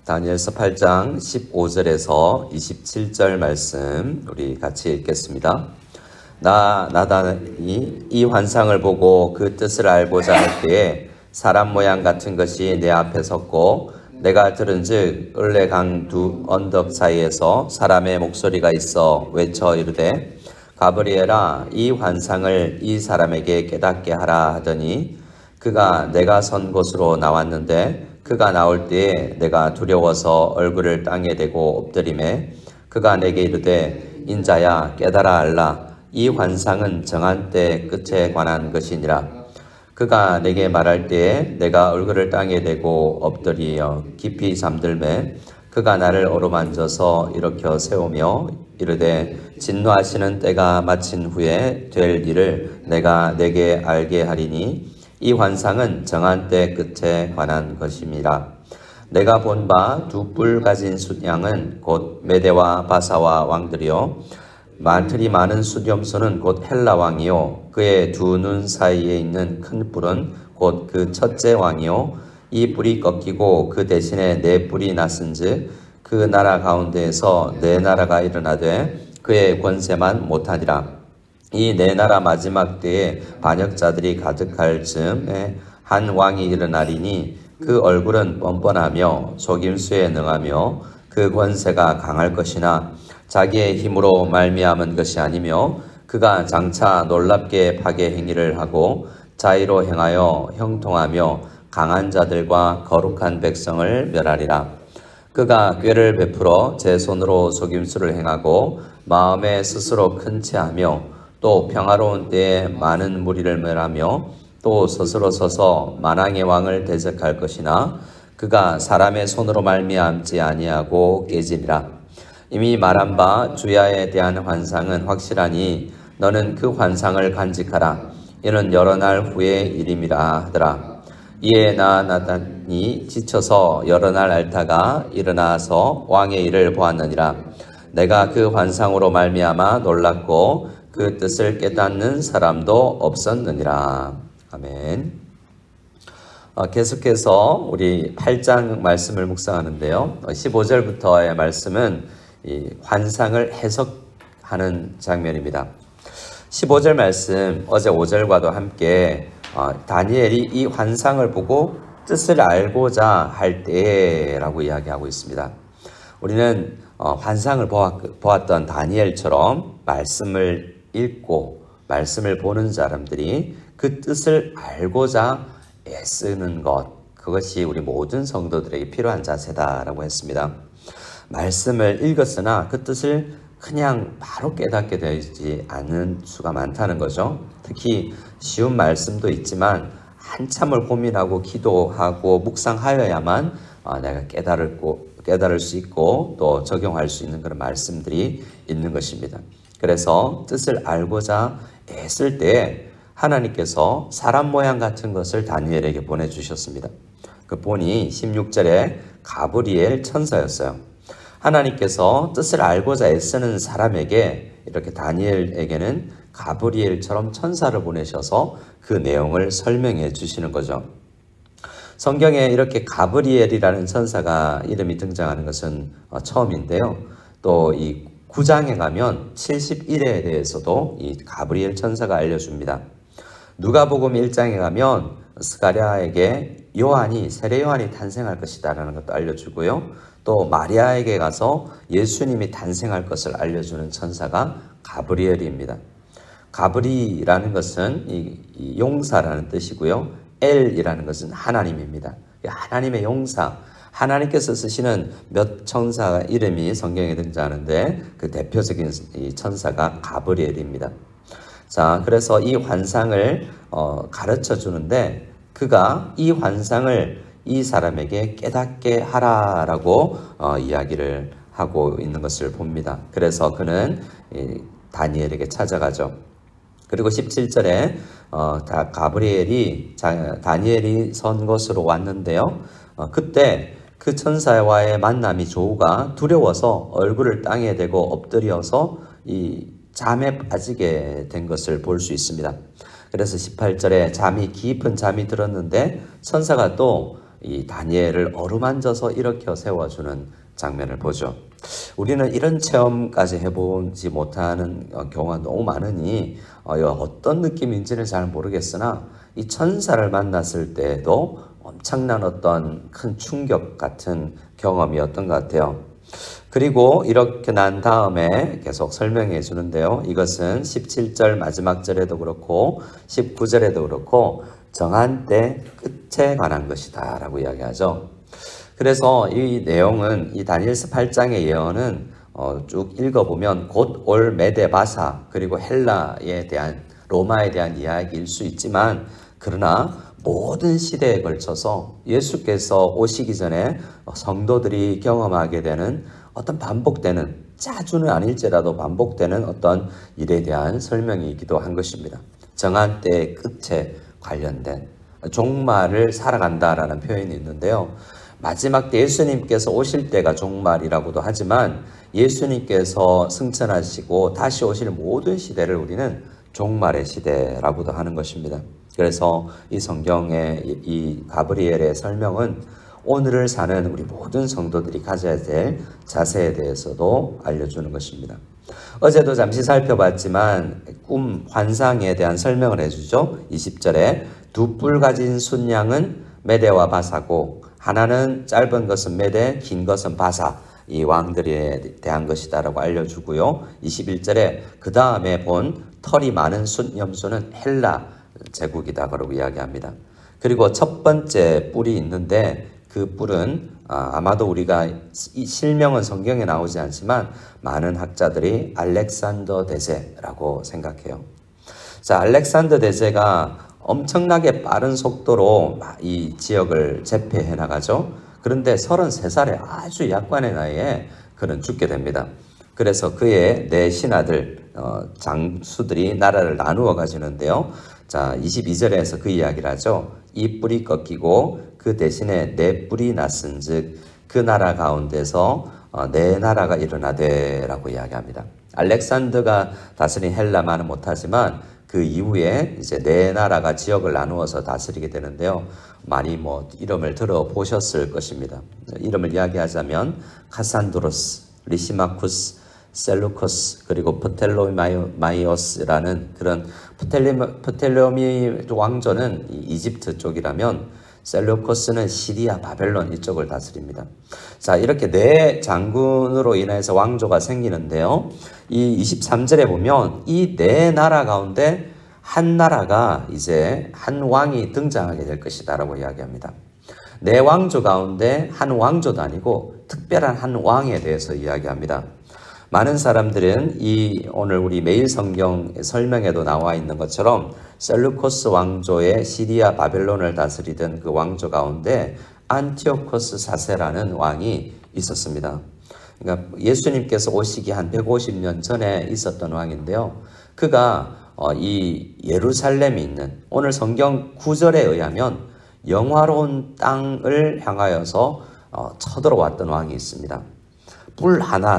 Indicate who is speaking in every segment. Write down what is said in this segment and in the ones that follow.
Speaker 1: 다니엘서 8장 15절에서 27절 말씀 우리 같이 읽겠습니다. 나단이 이 환상을 보고 그 뜻을 알고자 할 때에 사람 모양 같은 것이 내 앞에 섰고 내가 들은즉 을레강 두 언덕 사이에서 사람의 목소리가 있어 외쳐 이르되 가브리엘아 이 환상을 이 사람에게 깨닫게 하라 하더니 그가 내가 선 곳으로 나왔는데 그가 나올 때에 내가 두려워서 얼굴을 땅에 대고 엎드리매 그가 내게 이르되 인자야 깨달아 알라 이 환상은 정한 때 끝에 관한 것이니라. 그가 내게 말할 때에 내가 얼굴을 땅에 대고 엎드리어 깊이 잠들매 그가 나를 어루만져서 일으켜 세우며 이르되 진노하시는 때가 마친 후에 될 일을 내가 내게 알게 하리니 이 환상은 정한 때 끝에 관한 것임이라. 내가 본 바 두 뿔 가진 숫양은 곧 메대와 바사와 왕들이요 만틀이 많은 수렴소는 곧 헬라 왕이요 그의 두 눈 사이에 있는 큰 뿔은 곧 그 첫째 왕이요 이 뿔이 꺾이고 그 대신에 네 뿔이 났은즉 그 나라 가운데에서 네 나라가 일어나되 그의 권세만 못하니라. 이 네 나라 마지막 때에 반역자들이 가득할 즈음에 한 왕이 일어나리니 그 얼굴은 뻔뻔하며 속임수에 능하며 그 권세가 강할 것이나 자기의 힘으로 말미암은 것이 아니며 그가 장차 놀랍게 파괴 행위를 하고 자의로 행하여 형통하며 강한 자들과 거룩한 백성을 멸하리라. 그가 꾀를 베풀어 제 손으로 속임수를 행하고 마음에 스스로 큰 체하며 또 평화로운 때에 많은 무리를 멸하며 또 스스로 서서 만왕의 왕을 대적할 것이나 그가 사람의 손으로 말미암지 아니하고 깨지리라. 이미 말한 바 주야에 대한 환상은 확실하니 너는 그 환상을 간직하라. 이는 여러 날 후의 일임이라 하더라. 이에 나단이 지쳐서 여러 날 앓다가 일어나서 왕의 일을 보았느니라. 내가 그 환상으로 말미암아 놀랐고 그 뜻을 깨닫는 사람도 없었느니라. 아멘. 계속해서 우리 8장 말씀을 묵상하는데요. 15절부터의 말씀은 이 환상을 해석하는 장면입니다. 15절 말씀 어제 5절과도 함께 다니엘이 이 환상을 보고 뜻을 알고자 할 때라고 이야기하고 있습니다. 우리는 환상을 보았던 다니엘처럼 말씀을 읽고 말씀을 보는 사람들이 그 뜻을 알고자 애쓰는 것, 그것이 우리 모든 성도들에게 필요한 자세다라고 했습니다. 말씀을 읽었으나 그 뜻을 그냥 바로 깨닫게 되지 않는 수가 많다는 거죠. 특히 쉬운 말씀도 있지만 한참을 고민하고 기도하고 묵상하여야만 내가 깨달을 수 있고 또 적용할 수 있는 그런 말씀들이 있는 것입니다. 그래서 뜻을 알고자 애쓸 때 하나님께서 사람 모양 같은 것을 다니엘에게 보내주셨습니다. 그 본이 16절에 가브리엘 천사였어요. 하나님께서 뜻을 알고자 애쓰는 사람에게 이렇게 다니엘에게는 가브리엘처럼 천사를 보내셔서 그 내용을 설명해 주시는 거죠. 성경에 이렇게 가브리엘이라는 천사가 이름이 등장하는 것은 처음인데요. 또 이 9장에 가면 71회에 대해서도 이 가브리엘 천사가 알려줍니다. 누가복음 1장에 가면 스가랴에게 세례 요한이 탄생할 것이다 라는 것도 알려주고요. 또 마리아에게 가서 예수님이 탄생할 것을 알려주는 천사가 가브리엘입니다. 가브리라는 것은 이 용사라는 뜻이고요. 엘이라는 것은 하나님입니다. 하나님의 용사, 하나님께서 쓰시는 몇 천사 이름이 성경에 등장하는데 그 대표적인 이 천사가 가브리엘입니다. 자, 그래서 이 환상을 가르쳐 주는데 그가 이 환상을 이 사람에게 깨닫게 하라라고 이야기를 하고 있는 것을 봅니다. 그래서 그는 다니엘에게 찾아가죠. 그리고 17절에 가브리엘이 다니엘이 선 곳으로 왔는데요. 그때 그 천사와의 만남이 조우가 두려워서 얼굴을 땅에 대고 엎드려서 이 잠에 빠지게 된 것을 볼 수 있습니다. 그래서 18절에 깊은 잠이 들었는데 천사가 또 이 다니엘을 어루만져서 일으켜 세워주는 장면을 보죠. 우리는 이런 체험까지 해보지 못하는 경우가 너무 많으니 어떤 느낌인지는 잘 모르겠으나 이 천사를 만났을 때에도 엄청난 어떤 큰 충격 같은 경험이었던 것 같아요. 그리고 이렇게 난 다음에 계속 설명해 주는데요. 이것은 17절 마지막 절에도 그렇고 19절에도 그렇고 정한 때 끝에 관한 것이다 라고 이야기하죠. 그래서 이 내용은 이 다니엘서 8장의 예언은 쭉 읽어보면 곧 올 메데바사 그리고 헬라에 대한 로마에 대한 이야기일 수 있지만 그러나 모든 시대에 걸쳐서 예수께서 오시기 전에 성도들이 경험하게 되는 어떤 반복되는 자주는 아닐지라도 반복되는 어떤 일에 대한 설명이기도 한 것입니다. 정한 때의 끝에 관련된 종말을 살아간다라는 표현이 있는데요. 마지막 때 예수님께서 오실 때가 종말이라고도 하지만 예수님께서 승천하시고 다시 오실 모든 시대를 우리는 종말의 시대라고도 하는 것입니다. 그래서 이 성경의 이 가브리엘의 설명은 오늘을 사는 우리 모든 성도들이 가져야 될 자세에 대해서도 알려주는 것입니다. 어제도 잠시 살펴봤지만 꿈, 환상에 대한 설명을 해주죠. 20절에 두 뿔 가진 순양은 메대와 바사고 하나는 짧은 것은 메대, 긴 것은 바사, 이 왕들에 대한 것이다라고 알려주고요. 21절에 그 다음에 본 털이 많은 순염소는 헬라 제국이다 그러고 이야기합니다. 그리고 첫 번째 뿔이 있는데 그 뿔은 아마도 우리가 실명은 성경에 나오지 않지만 많은 학자들이 알렉산더 대제라고 생각해요. 자, 알렉산더 대제가 엄청나게 빠른 속도로 이 지역을 제패해 나가죠. 그런데 33살에 아주 약관의 나이에 그는 죽게 됩니다. 그래서 그의 네 신하들 장수들이 나라를 나누어 가지는데요. 자, 22절에서 그 이야기를 하죠. 이 뿔이 꺾이고 그 대신에 네 뿔이 났은즉 그 나라 가운데서 네 나라가 일어나되 라고 이야기합니다. 알렉산더가 다스린 헬라만은 못하지만 그 이후에 이제 네 나라가 지역을 나누어서 다스리게 되는데요. 많이 이름을 들어보셨을 것입니다. 이름을 이야기하자면 카산드로스, 리시마쿠스, 셀루커스 그리고 프텔로마이오스라는 그런 프텔레미 왕조는 이집트 쪽이라면 셀루커스는 시리아, 바벨론 이쪽을 다스립니다. 자, 이렇게 네 장군으로 인해서 왕조가 생기는데요. 이 23절에 보면 이 네 나라 가운데 한 나라가 이제 한 왕이 등장하게 될 것이다라고 이야기합니다. 네 왕조 가운데 한 왕조도 아니고 특별한 한 왕에 대해서 이야기합니다. 많은 사람들은 오늘 우리 매일 성경 설명에도 나와 있는 것처럼 셀루코스 왕조의 시리아 바벨론을 다스리던 그 왕조 가운데 안티오코스 4세라는 왕이 있었습니다. 그러니까 예수님께서 오시기 한 150년 전에 있었던 왕인데요. 그가 이 예루살렘이 있는 오늘 성경 구절에 의하면 영화로운 땅을 향하여서 쳐들어왔던 왕이 있습니다.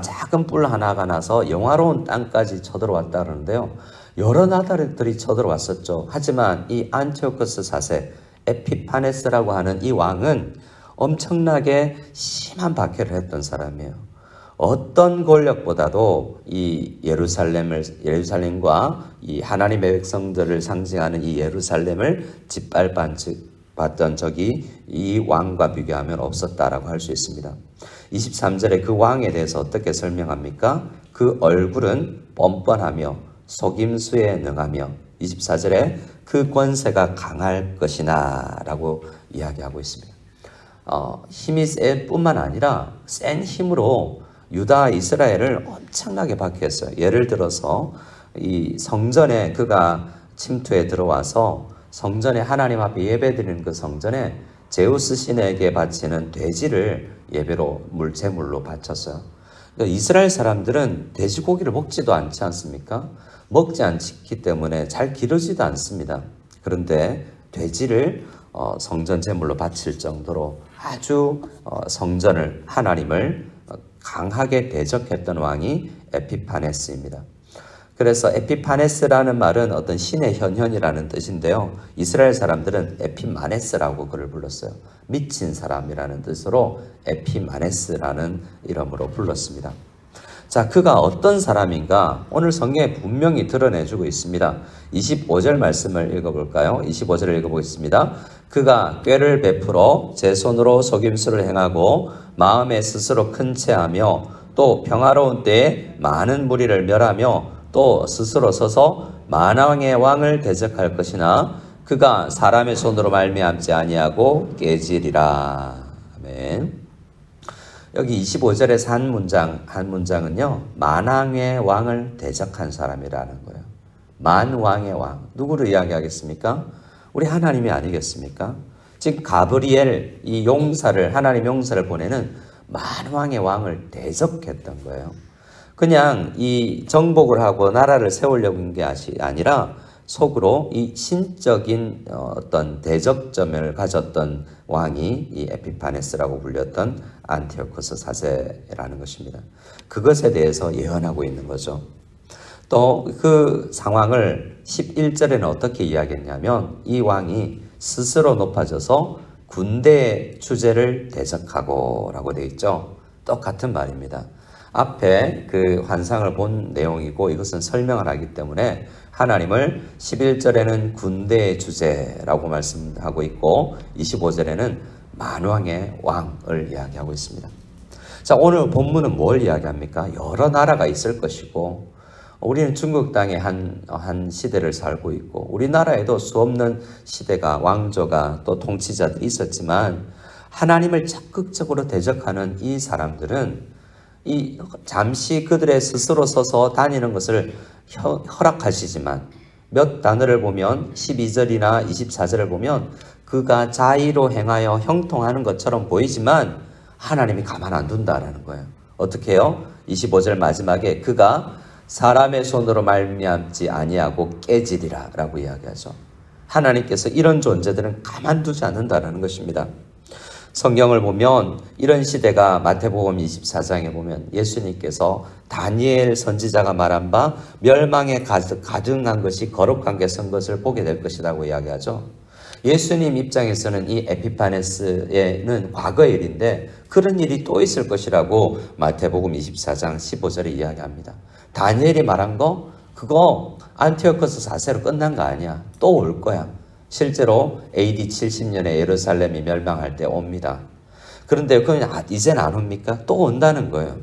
Speaker 1: 작은 뿔 하나가 나서 영화로운 땅까지 쳐들어왔다 그러는데요. 여러 나라들이 쳐들어왔었죠. 하지만 이 안티오코스 4세, 에피파네스라고 하는 이 왕은 엄청나게 심한 박해를 했던 사람이에요. 어떤 권력보다도 이 예루살렘과 이 하나님의 백성들을 상징하는 이 예루살렘을 짓밟았던 적이 이 왕과 비교하면 없었다라고 할 수 있습니다. 23절에 그 왕에 대해서 어떻게 설명합니까? 그 얼굴은 뻔뻔하며 속임수에 능하며 24절에 그 권세가 강할 것이나 라고 이야기하고 있습니다. 힘이 셀 뿐만 아니라 센 힘으로 유다 이스라엘을 엄청나게 박해했어요. 예를 들어서 이 성전에 그가 침투해 들어와서 성전에 하나님 앞에 예배드리는 그 성전에 제우스 신에게 바치는 돼지를 예배로 제물로 바쳤어요. 그러니까 이스라엘 사람들은 돼지고기를 먹지도 않지 않습니까? 먹지 않기 때문에 잘 기르지도 않습니다. 그런데 돼지를 성전 제물로 바칠 정도로 아주 성전을 하나님을 강하게 대적했던 왕이 에피파네스입니다. 그래서 에피파네스라는 말은 어떤 신의 현현이라는 뜻인데요. 이스라엘 사람들은 에피마네스라고 그를 불렀어요. 미친 사람이라는 뜻으로 에피마네스라는 이름으로 불렀습니다. 자, 그가 어떤 사람인가 오늘 성경에 분명히 드러내주고 있습니다. 25절 말씀을 읽어볼까요? 25절을 읽어보겠습니다. 그가 꾀를 베풀어 제 손으로 속임수를 행하고 마음에 스스로 큰 채하며 또 평화로운 때에 많은 무리를 멸하며 또 스스로 서서 만왕의 왕을 대적할 것이나 그가 사람의 손으로 말미암지 아니하고 깨지리라. 아멘. 여기 25절에서 한 문장은요, 만왕의 왕을 대적한 사람이라는 거예요. 만왕의 왕. 누구를 이야기하겠습니까? 우리 하나님이 아니겠습니까? 즉 가브리엘, 이 용사를, 하나님 용사를 보내는 만왕의 왕을 대적했던 거예요. 그냥 이 정복을 하고 나라를 세우려고 한 게 아니라 속으로 이 신적인 어떤 대적점을 가졌던 왕이 이 에피파네스라고 불렸던 안티오코스 4세라는 것입니다. 그것에 대해서 예언하고 있는 거죠. 또 그 상황을 11절에는 어떻게 이야기했냐면 이 왕이 스스로 높아져서 군대의 주제를 대적하고 라고 되어 있죠. 똑같은 말입니다. 앞에 그 환상을 본 내용이고 이것은 설명을 하기 때문에 하나님을 11절에는 군대의 주제라고 말씀하고 있고 25절에는 만왕의 왕을 이야기하고 있습니다. 자, 오늘 본문은 뭘 이야기합니까? 여러 나라가 있을 것이고 우리는 중국 땅의 한 시대를 살고 있고 우리나라에도 수없는 시대가 왕조가 또 통치자들이 있었지만 하나님을 적극적으로 대적하는 이 사람들은 이 잠시 그들의 스스로 서서 다니는 것을 허락하시지만 몇 단어를 보면 12절이나 24절을 보면 그가 자의로 행하여 형통하는 것처럼 보이지만 하나님이 가만 안 둔다라는 거예요. 어떻게 해요? 25절 마지막에 그가 사람의 손으로 말미암지 아니하고 깨지리라 라고 이야기하죠. 하나님께서 이런 존재들은 가만두지 않는다라는 것입니다. 성경을 보면 이런 시대가 마태복음 24장에 보면 예수님께서 다니엘 선지자가 말한 바 멸망에 가증한 것이 거룩한 게 선 것을 보게 될 것이라고 이야기하죠. 예수님 입장에서는 이 에피파네스에는 과거의 일인데 그런 일이 또 있을 것이라고 마태복음 24장 15절에 이야기합니다. 다니엘이 말한 거 그거 안티오코스 4세로 끝난 거 아니야. 또 올 거야. 실제로 AD 70년에 예루살렘이 멸망할 때 옵니다. 그런데 그건 이제는 안 옵니까? 또 온다는 거예요.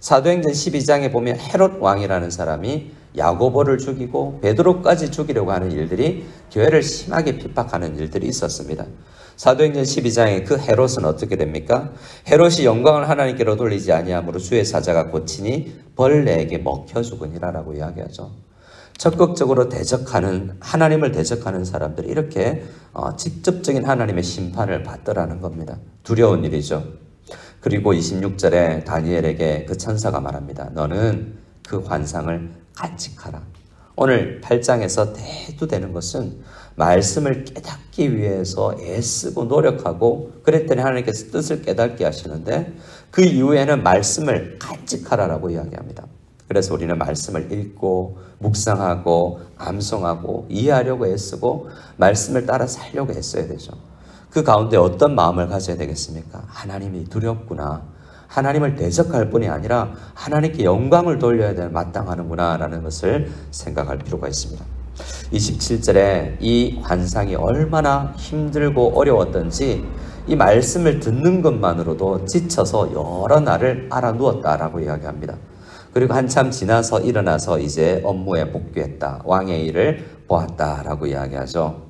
Speaker 1: 사도행전 12장에 보면 헤롯 왕이라는 사람이 야고보를 죽이고 베드로까지 죽이려고 하는 일들이 교회를 심하게 핍박하는 일들이 있었습니다. 사도행전 12장에 그 헤롯은 어떻게 됩니까? 헤롯이 영광을 하나님께로 돌리지 아니하므로 주의 사자가 고치니 벌레에게 먹혀 죽으니라라고 이야기하죠. 적극적으로 대적하는 하나님을 대적하는 사람들이 이렇게 직접적인 하나님의 심판을 받더라는 겁니다. 두려운 일이죠. 그리고 26절에 다니엘에게 그 천사가 말합니다. 너는 그 환상을 간직하라. 오늘 8장에서 대두되는 것은 말씀을 깨닫기 위해서 애쓰고 노력하고 그랬더니 하나님께서 뜻을 깨닫게 하시는데 그 이후에는 말씀을 간직하라라고 이야기합니다. 그래서 우리는 말씀을 읽고 묵상하고 암송하고 이해하려고 애쓰고 말씀을 따라 살려고 애써야 되죠. 그 가운데 어떤 마음을 가져야 되겠습니까? 하나님이 두렵구나. 하나님을 대적할 뿐이 아니라 하나님께 영광을 돌려야 될 마땅하는구나 라는 것을 생각할 필요가 있습니다. 27절에 이 환상이 얼마나 힘들고 어려웠던지 이 말씀을 듣는 것만으로도 지쳐서 여러 날을 알아누웠다라고 이야기합니다. 그리고 한참 지나서 일어나서 이제 업무에 복귀했다. 왕의 일을 보았다라고 이야기하죠.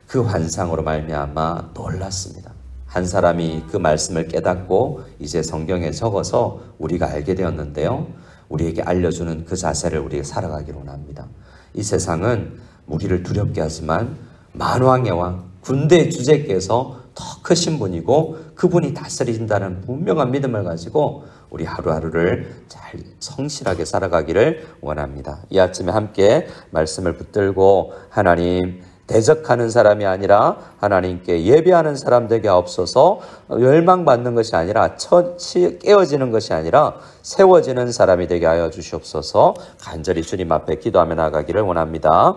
Speaker 1: 그 환상으로 말미암아 놀랐습니다. 한 사람이 그 말씀을 깨닫고 이제 성경에 적어서 우리가 알게 되었는데요. 우리에게 알려주는 그 자세를 우리가 살아가기를 원합니다. 이 세상은 우리를 두렵게 하지만 만왕의 왕, 군대의 주제께서 더 크신 분이고 그분이 다스리신다는 분명한 믿음을 가지고 우리 하루하루를 잘 성실하게 살아가기를 원합니다. 이 아침에 함께 말씀을 붙들고 하나님 대적하는 사람이 아니라 하나님께 예배하는 사람 되게 하옵소서. 멸망받는 것이 아니라 깨어지는 것이 아니라 세워지는 사람이 되게 하여 주시옵소서. 간절히 주님 앞에 기도하며 나가기를 원합니다.